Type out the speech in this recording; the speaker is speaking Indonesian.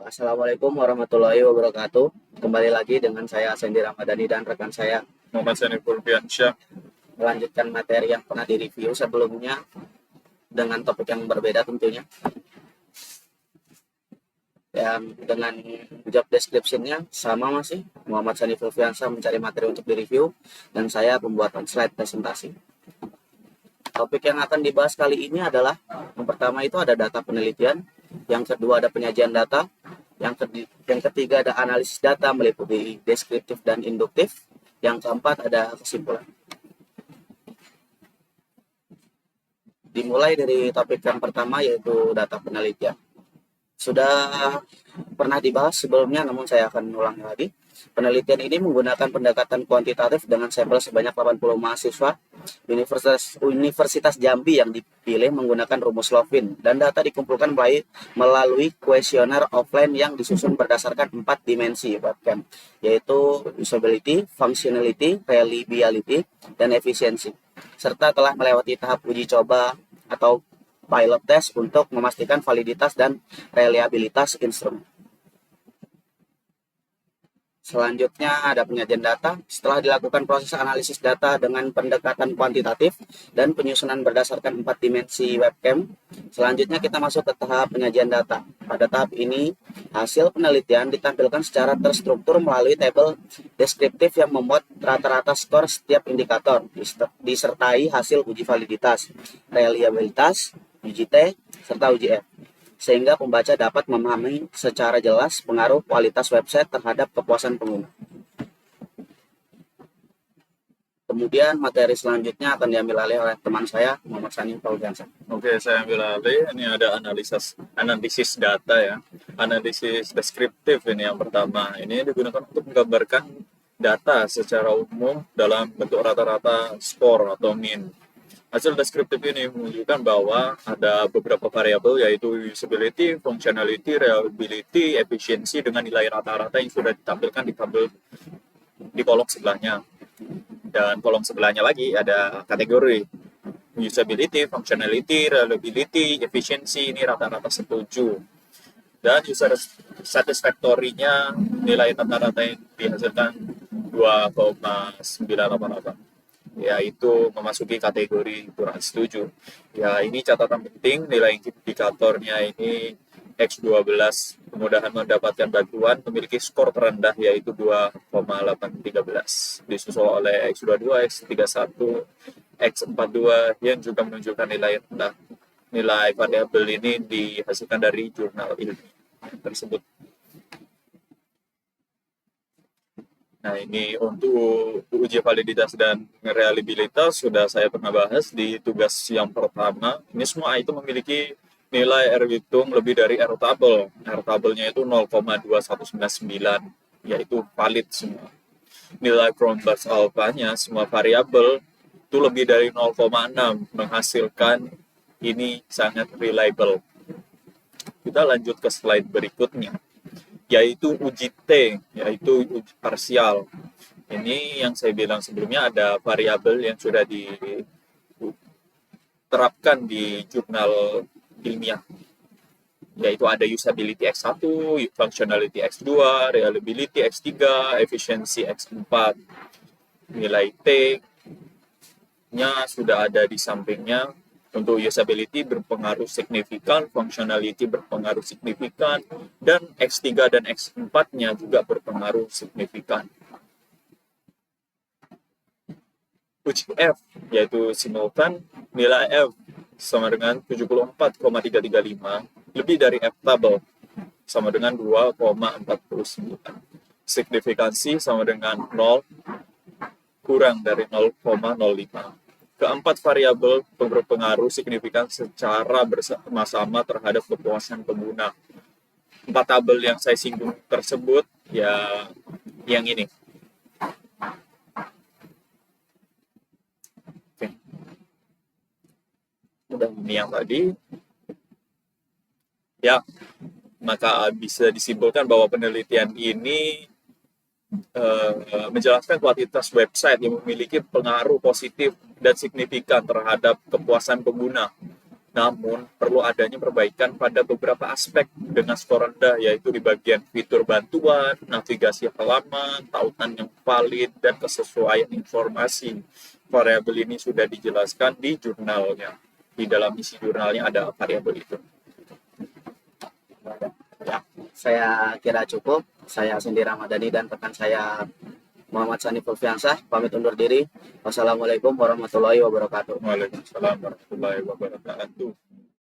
Assalamualaikum warahmatullahi wabarakatuh. Kembali lagi dengan saya Sandy Ramadhani dan rekan saya Muhammad Sani Purbiansyah. melanjutkan materi yang pernah direview sebelumnya dengan topik yang berbeda tentunya. Dan dengan job description-nya sama masih Muhammad Sani Purbiansyah mencari materi untuk direview dan saya pembuatan slide presentasi. Topik yang akan dibahas kali ini adalah yang pertama itu ada data penelitian, yang kedua ada penyajian data, yang ketiga ada analisis data meliputi deskriptif dan induktif, yang keempat ada kesimpulan. Dimulai dari topik yang pertama yaitu data penelitian. Sudah pernah dibahas sebelumnya namun saya akan ulang lagi. Penelitian ini menggunakan pendekatan kuantitatif dengan sampel sebanyak 80 mahasiswa Universitas Jambi yang dipilih menggunakan rumus Lovin dan data dikumpulkan melalui kuesioner offline yang disusun berdasarkan 4 dimensi webcam, yaitu usability, functionality, reliability, dan efisiensi, serta telah melewati tahap uji coba atau pilot test untuk memastikan validitas dan reliabilitas instrumen. Selanjutnya ada penyajian data. Setelah dilakukan proses analisis data dengan pendekatan kuantitatif dan penyusunan berdasarkan 4 dimensi webcam, selanjutnya kita masuk ke tahap penyajian data. Pada tahap ini, hasil penelitian ditampilkan secara terstruktur melalui tabel deskriptif yang memuat rata-rata skor setiap indikator, disertai hasil uji validitas, reliabilitas, uji T, serta uji F, sehingga pembaca dapat memahami secara jelas pengaruh kualitas website terhadap kepuasan pengguna. Kemudian materi selanjutnya akan diambil alih oleh teman saya, Muhammad Sani Pauliansa. Oke, saya ambil alih. Ini ada analisis data ya. Analisis deskriptif ini yang pertama. Ini digunakan untuk menggambarkan data secara umum dalam bentuk rata-rata skor atau min. Hasil deskriptif ini menunjukkan bahwa ada beberapa variabel yaitu usability, functionality, reliability, efisiensi dengan nilai rata-rata yang sudah ditampilkan di kolom sebelahnya. Dan kolom sebelahnya lagi ada kategori usability, functionality, reliability, efficiency, ini rata-rata setuju. Dan user satisfactory-nya nilai rata-rata yang dihasilkan 2,988, yaitu memasuki kategori kurang setuju. Ya, ini catatan penting, nilai indikatornya ini X12, kemudahan mendapatkan bantuan, memiliki skor terendah yaitu 2,813, disusul oleh X22, X31, X42 yang juga menunjukkan nilai rendah. Nilai variabel ini dihasilkan dari jurnal ilmiah tersebut. Nah, ini untuk uji validitas dan reliabilitas sudah saya pernah bahas di tugas yang pertama. Ini semua itu memiliki nilai R hitung lebih dari R tabel. R tabelnya itu 0,2199, yaitu valid semua. Nilai Cronbach's alpha-nya semua variabel itu lebih dari 0,6, menghasilkan ini sangat reliable. Kita lanjut ke slide berikutnya, yaitu uji T, yaitu uji parsial. Ini yang saya bilang sebelumnya, ada variabel yang sudah diterapkan di jurnal ilmiah, yaitu ada usability X1, functionality X2, reliability X3, efficiency X4. Nilai T-nya sudah ada di sampingnya. Untuk usability berpengaruh signifikan, functionality berpengaruh signifikan, dan X3 dan X4-nya juga berpengaruh signifikan. Uji F, yaitu simultan, nilai F sama dengan 74,335, lebih dari F tabel, sama dengan 2,49. Signifikansi sama dengan 0, kurang dari 0,05. Keempat variabel berpengaruh signifikan secara bersama-sama terhadap kepuasan pengguna. 4 tabel yang saya singgung tersebut, ya yang ini. Oke. Udah ini yang tadi. Ya, maka bisa disimpulkan bahwa penelitian ini menjelaskan kualitas website yang memiliki pengaruh positif dan signifikan terhadap kepuasan pengguna. Namun, perlu adanya perbaikan pada beberapa aspek dengan skor rendah, yaitu di bagian fitur bantuan, navigasi halaman, tautan yang valid, dan kesesuaian informasi. Variabel ini sudah dijelaskan di jurnalnya. Di dalam isi jurnalnya ada variabel itu. Ya, saya kira cukup. Saya Cindy Ramadhani dan rekan saya Muhammad Sani Fulfiansah pamit undur diri. Wassalamualaikum warahmatullahi wabarakatuh. Waalaikumsalam warahmatullahi wabarakatuh.